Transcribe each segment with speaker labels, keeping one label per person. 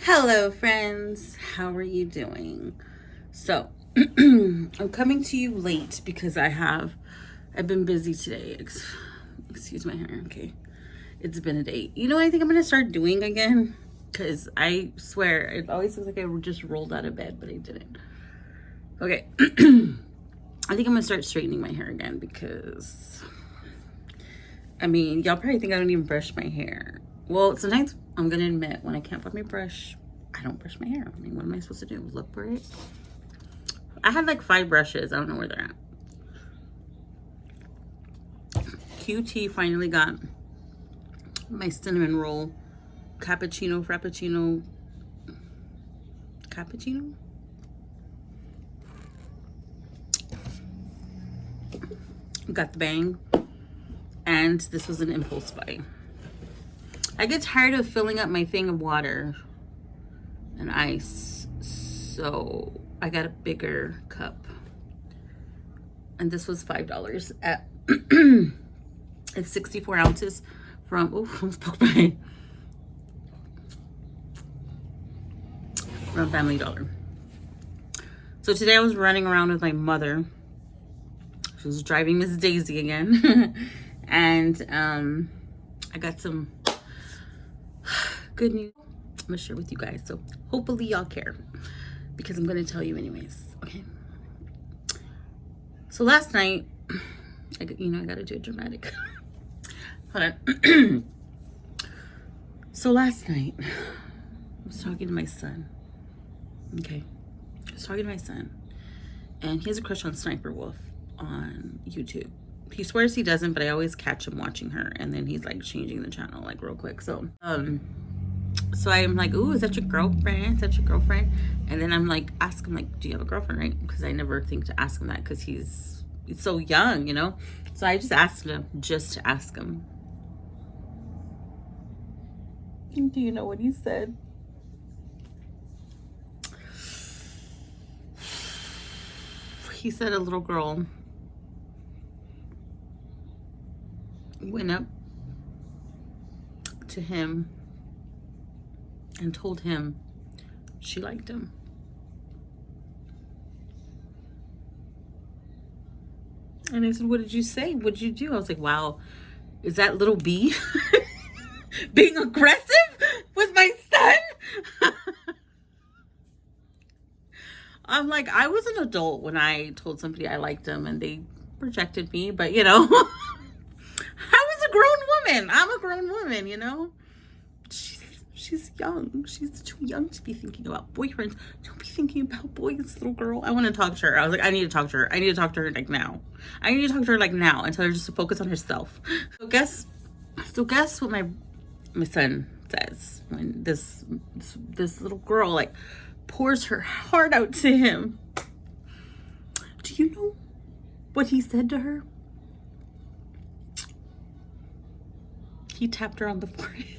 Speaker 1: Hello, friends. How are you doing? So, I'm coming to you late because I've been busy today. Excuse my hair, okay? It's been a day. You know what I think I'm gonna start doing again? Because I swear, it always looks like I just rolled out of bed, but I didn't. Okay. I think I'm gonna start straightening my hair again because, I mean, y'all probably think I don't even brush my hair. Well, sometimes I'm gonna admit when I can't find my brush, I don't brush my hair. I mean, what am I supposed to do? Look for it? I had like 5 brushes. I don't know where they're at. QT finally got my cinnamon roll cappuccino. Got the bang. And this was an impulse buy. I get tired of filling up my thing of water and ice, so I got a bigger cup. And this was $5 at it's 64 ounces from Family Dollar. So today I was running around with my mother. She was driving Miss Daisy again. And I got some good news I'm gonna share with you guys, so hopefully y'all care, because I'm gonna tell you anyways. Okay, so last night I gotta do it dramatic. Hold on. So last night I was talking to my son. Okay, I was talking to my son, and he has a crush on Sniper Wolf on YouTube. He swears he doesn't, but I always catch him watching her, and then he's like changing the channel like real quick. So I'm like, ooh, is that your girlfriend? Is that your girlfriend? And then I'm like, ask him, like, do you have a girlfriend, right? Because I never think to ask him that because he's so young, you know? So I just asked him just to ask him. Do you know what he said? He said a little girl went up to him and told him she liked him. And I said, what did you say? What did you do? I was like, wow, is that little B being aggressive with my son? I'm like, I was an adult when I told somebody I liked them and they rejected me, but you know, I was a grown woman. I'm a grown woman, you know? She's young. She's too young to be thinking about boyfriends. Don't be thinking about boys, little girl. I want to talk to her. I was like, I need to talk to her. I need to talk to her like now. I need to talk to her like now and tell her just to focus on herself. So guess what my son says when this little girl like pours her heart out to him. Do you know what he said to her? He tapped her on the forehead.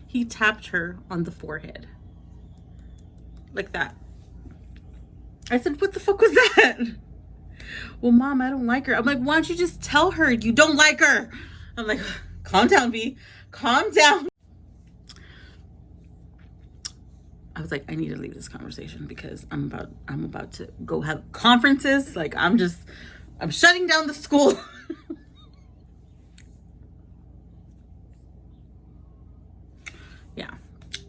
Speaker 1: He tapped her on the forehead. Like that. I said, what the fuck was that? Well, Mom, I don't like her. I'm like, why don't you just tell her you don't like her? I'm like, calm down, B. Calm down. I was like, I need to leave this conversation because I'm about to go have conferences. Like, I'm shutting down the school. Yeah,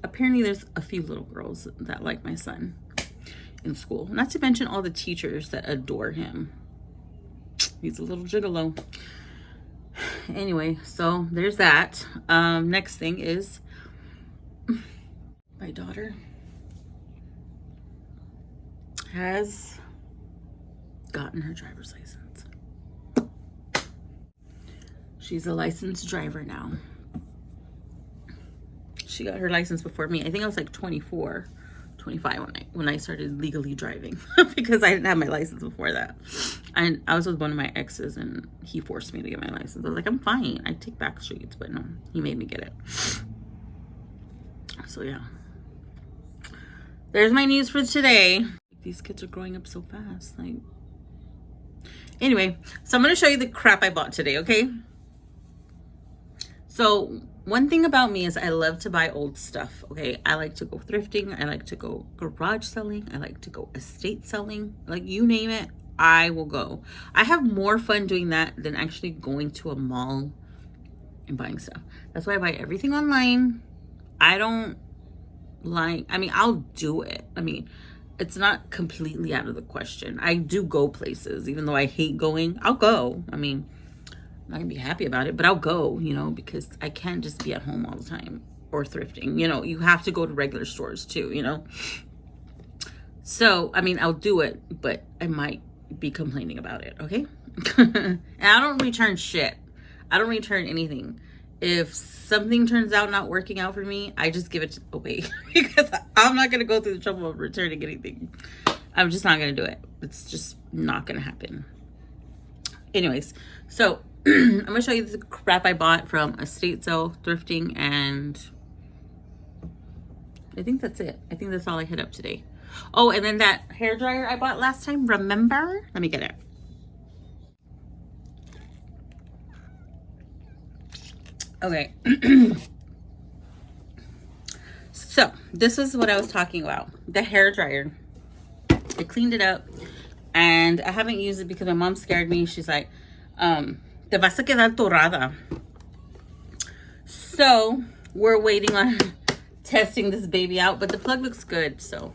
Speaker 1: apparently there's a few little girls that like my son in school, not to mention all the teachers that adore him. He's a little gigolo. Anyway, so there's that. Next thing is my daughter has gotten her driver's license. She's a licensed driver now. She got her license before me. I think I was like 24, 25 when I started legally driving because I didn't have my license before that. And I was with one of my exes and he forced me to get my license. I was like, I'm fine. I take back streets, but no, he made me get it. So yeah. There's my news for today. These kids are growing up so fast. Like, anyway, so I'm going to show you the crap I bought today, okay? So one thing about me is I love to buy old stuff. Okay, I like to go thrifting, I like to go garage selling, I like to go estate selling, like you name it, I will go. I have more fun doing that than actually going to a mall and buying stuff. That's why I buy everything online. I don't like, I mean, I'll do it. I mean, it's not completely out of the question. I do go places, even though I hate going, I'll go. I mean, I'm not gonna be happy about it, but I'll go, you know, because I can't just be at home all the time or thrifting. You know, you have to go to regular stores too, you know. So, I mean, I'll do it, but I might be complaining about it, okay? And I don't return shit. I don't return anything. If something turns out not working out for me, I just give it away because I'm not going to go through the trouble of returning anything. I'm just not going to do it. It's just not going to happen. Anyways, so I'm going to show you the crap I bought from estate sale, thrifting, and I think that's it. I think that's all I hit up today. Oh, and then that hair dryer I bought last time, remember? Let me get it. Okay. So this is what I was talking about. The hair dryer. I cleaned it up and I haven't used it because my mom scared me. She's like, te vas a quedar torada. So we're waiting on testing this baby out, but the plug looks good. So,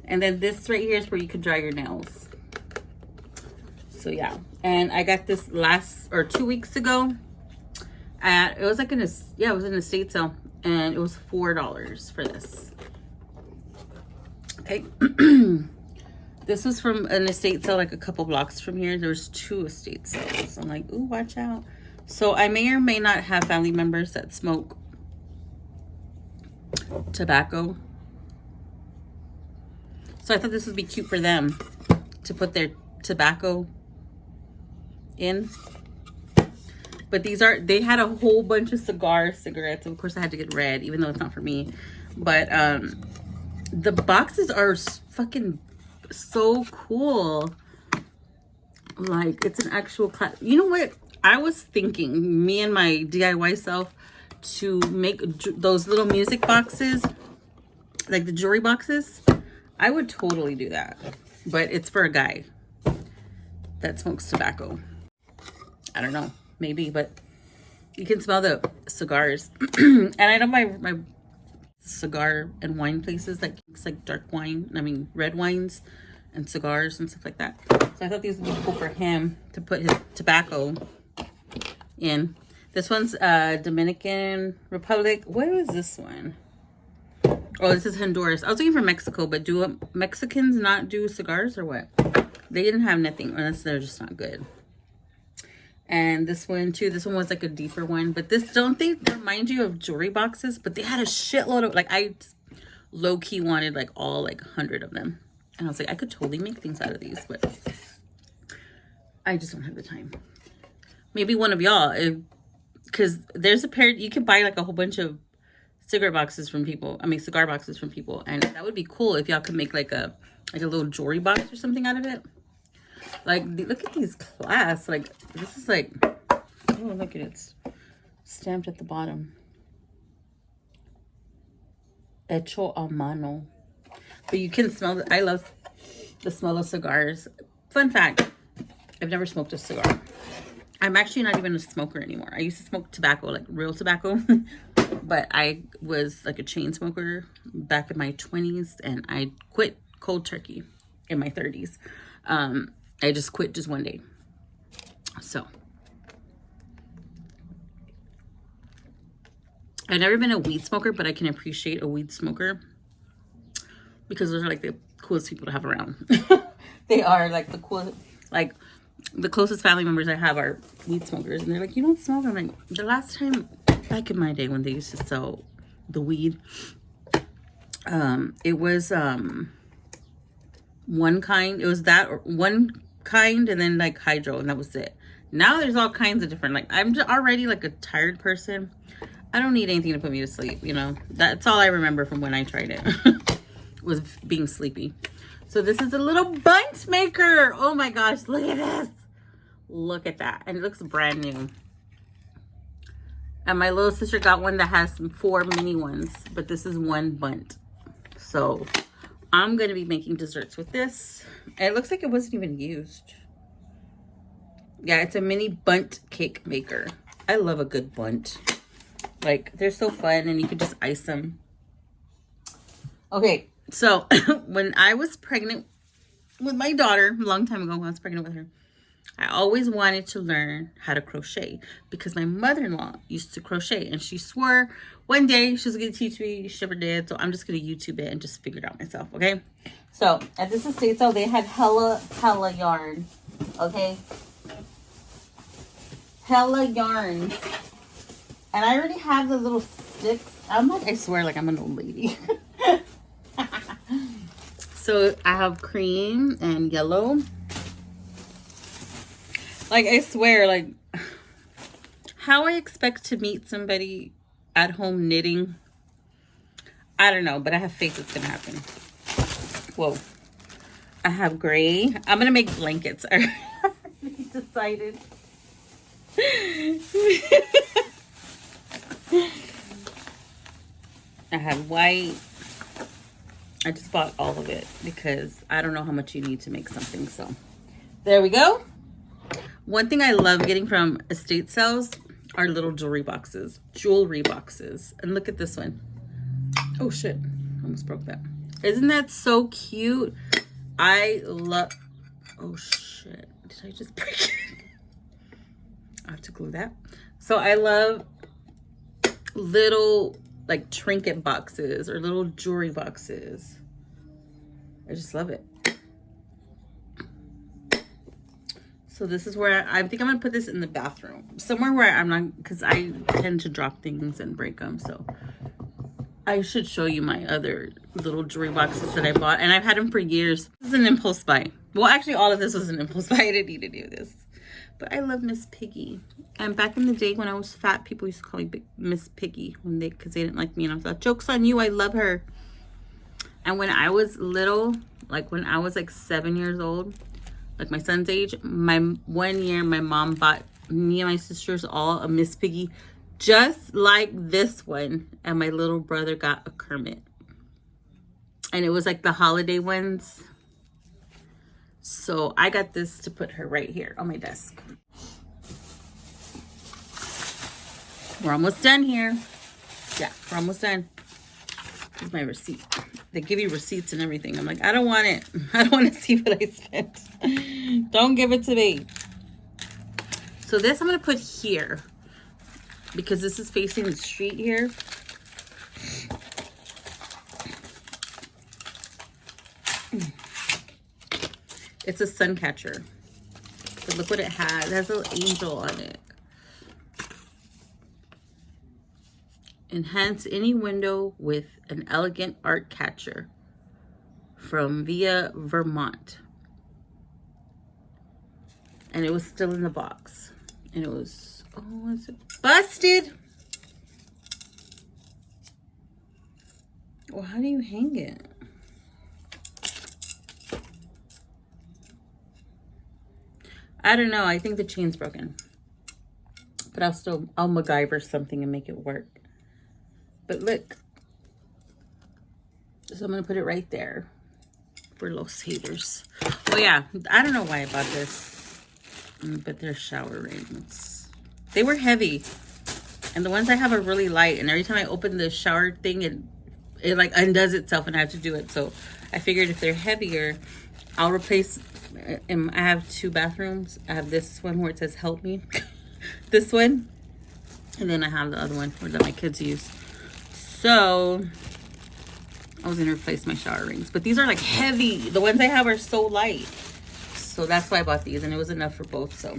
Speaker 1: and then this right here is where you can dry your nails. So yeah, and I got this 2 weeks ago. It was like it was an estate sale, and it was $4 for this. Okay. This was from an estate sale like a couple blocks from here. There's 2 estate sales. I'm like, ooh, watch out. So I may or may not have family members that smoke tobacco. So I thought this would be cute for them to put their tobacco in. But they had a whole bunch of cigarettes. Of course, I had to get red, even though it's not for me. But the boxes are fucking so cool. Like, it's an actual class. You know what? I was thinking, me and my DIY self, to make those little music boxes, like the jewelry boxes. I would totally do that. But it's for a guy that smokes tobacco. I don't know. Maybe, but you can smell the cigars. And I know my cigar and wine places that it's like dark wine, I mean red wines and cigars and stuff like that. So I thought these would be cool for him to put his tobacco in. This one's Dominican Republic. Where is this one? Oh, this is Honduras. I was looking for Mexico, but do Mexicans not do cigars or what? They didn't have nothing, unless they're just not good. And this one too, this one was like a deeper one. But this, don't they remind you of jewelry boxes? But they had a shitload of, like, I low-key wanted like all like 100 of them. And I was like, I could totally make things out of these, but I just don't have the time. Maybe one of y'all, because there's a pair, you could buy like a whole bunch of cigar boxes from people. I mean, cigar boxes from people. And that would be cool if y'all could make like a little jewelry box or something out of it. Like, look at these class. Like, this is like, oh, look at it. It's stamped at the bottom. Hecho a mano. But you can smell it. I love the smell of cigars. Fun fact, I've never smoked a cigar. I'm actually not even a smoker anymore. I used to smoke tobacco, like real tobacco. But I was like a chain smoker back in my 20s. And I quit cold turkey in my 30s. I just quit just one day. So I've never been a weed smoker, but I can appreciate a weed smoker because those are like the coolest people to have around. They are like the coolest, like the closest family members I have are weed smokers, and they're like, you don't smoke? I'm like, the last time back in my day when they used to sell the weed, it was one kind. It was that or one kind, and then like hydro, and that was it. Now there's all kinds of different, like, I'm just already like a tired person. I don't need anything to put me to sleep, you know. That's all I remember from when I tried it. Was being sleepy. So this is a little bundt maker. Oh my gosh, look at this. Look at that. And it looks brand new. And my little sister got one that has 4 mini ones, but this is 1 bundt. So I'm going to be making desserts with this. It looks like it wasn't even used. Yeah, it's a mini bundt cake maker. I love a good bundt. Like, they're so fun, and you can just ice them. Okay, so when I was pregnant with my daughter, a long time ago when I was pregnant with her, I always wanted to learn how to crochet because my mother-in-law used to crochet, and she swore one day she was going to teach me. She never did, so I'm just going to YouTube it and just figure it out myself, okay? So at this estate sale, they had hella yarn, okay? Hella yarns. And I already have the little sticks. I swear like I'm an old lady. So I have cream and yellow. Like, I swear, like, how I expect to meet somebody at home knitting, I don't know, but I have faith it's gonna happen. Whoa. I have gray. I'm gonna make blankets. I already decided. I have white. I just bought all of it because I don't know how much you need to make something. So there we go. One thing I love getting from estate sales are little jewelry boxes. And look at this one. Oh shit, almost broke that. Isn't that so cute? I love, oh shit, did I just break it? I have to glue that. So I love little like trinket boxes or little jewelry boxes. I just love it. So this is where I think I'm gonna put this in the bathroom, somewhere where I'm not, because I tend to drop things and break them. So I should show you my other little jewelry boxes that I bought, and I've had them for years. This is an impulse buy. Well, actually, all of this was an impulse buy. I didn't need to do this, but I love Miss Piggy. And back in the day when I was fat, people used to call me Miss Piggy because they didn't like me, and I thought, joke's on you, I love her. And when I was little, like when I was like 7 years old, like my son's age, one year my mom bought me and my sisters all a Miss Piggy just like this one, and my little brother got a Kermit, and it was like the holiday ones. So I got this to put her right here on my desk. We're almost done here. Yeah, we're almost done. Here's my receipt. They give you receipts and everything. I'm like, I don't want it. I don't want to see what I spent. Don't give it to me. So this I'm going to put here because this is facing the street here. It's a sun catcher. But look what it has. It has a little angel on it. Enhance any window with an elegant art catcher from Via Vermont. And it was still in the box. And it was, oh, is it busted? Well, how do you hang it? I don't know. I think the chain's broken. But I'll MacGyver something and make it work. But look. So I'm going to put it right there for los haters. Oh yeah, I don't know why I bought this. But they're shower rings. They were heavy. And the ones I have are really light. And every time I open the shower thing, it like undoes itself and I have to do it. So I figured if they're heavier, I'll replace. I have 2 bathrooms. I have this one where it says help me. This one. And then I have the other one that my kids use. So I was gonna replace my shower rings, but these are like heavy. The ones I have are so light, so that's why I bought these, and it was enough for both. So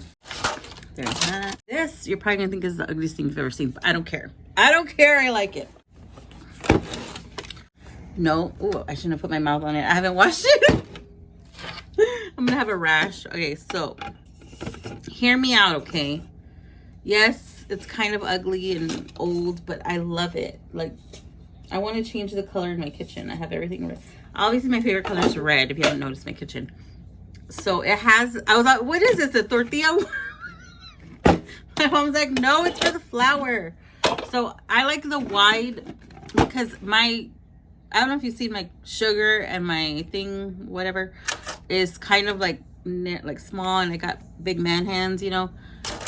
Speaker 1: there's that. This you're probably gonna think is the ugliest thing you've ever seen, but I don't care. I don't care. I like it. No, ooh, I shouldn't have put my mouth on it. I haven't washed it. I'm gonna have a rash. Okay, so hear me out, okay? Yes, it's kind of ugly and old, but I love it. Like, I want to change the color in my kitchen. I have everything red. Obviously, my favorite color is red, if you haven't noticed my kitchen. So it has, I was like, what is this, a tortilla? My mom's like, no, it's for the flour. So I like the wide because I don't know if you see my sugar and my thing, whatever, is kind of like small, and I got big man hands, you know,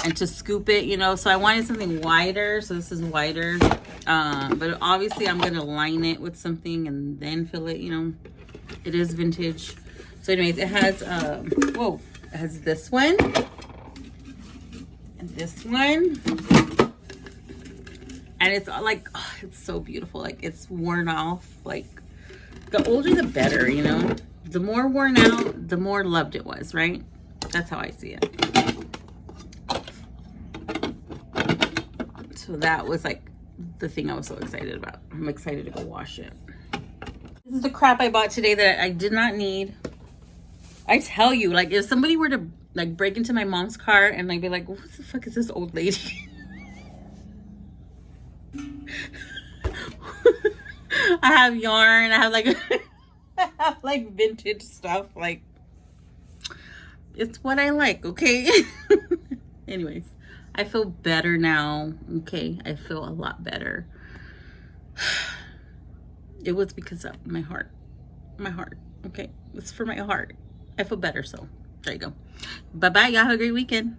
Speaker 1: and to scoop it, you know, so I wanted something wider. So this is wider, but obviously I'm gonna line it with something and then fill it, you know. It is vintage. So anyways, it has it has this one and this one, and it's like, oh, it's so beautiful. Like, it's worn off. Like, the older the better, you know. The more worn out, the more loved it was, right? That's how I see it. So that was like the thing I was so excited about. I'm excited to go wash it. This is the crap I bought today that I did not need. I tell you, like, if somebody were to like break into my mom's car and like be like, what the fuck is this old lady? I have yarn, I have like I have like vintage stuff. Like, it's what I like, okay? Anyways, I feel better now, okay? I feel a lot better. It was because of my heart, okay? It's for my heart. I feel better, so there you go. Bye-bye, y'all have a great weekend.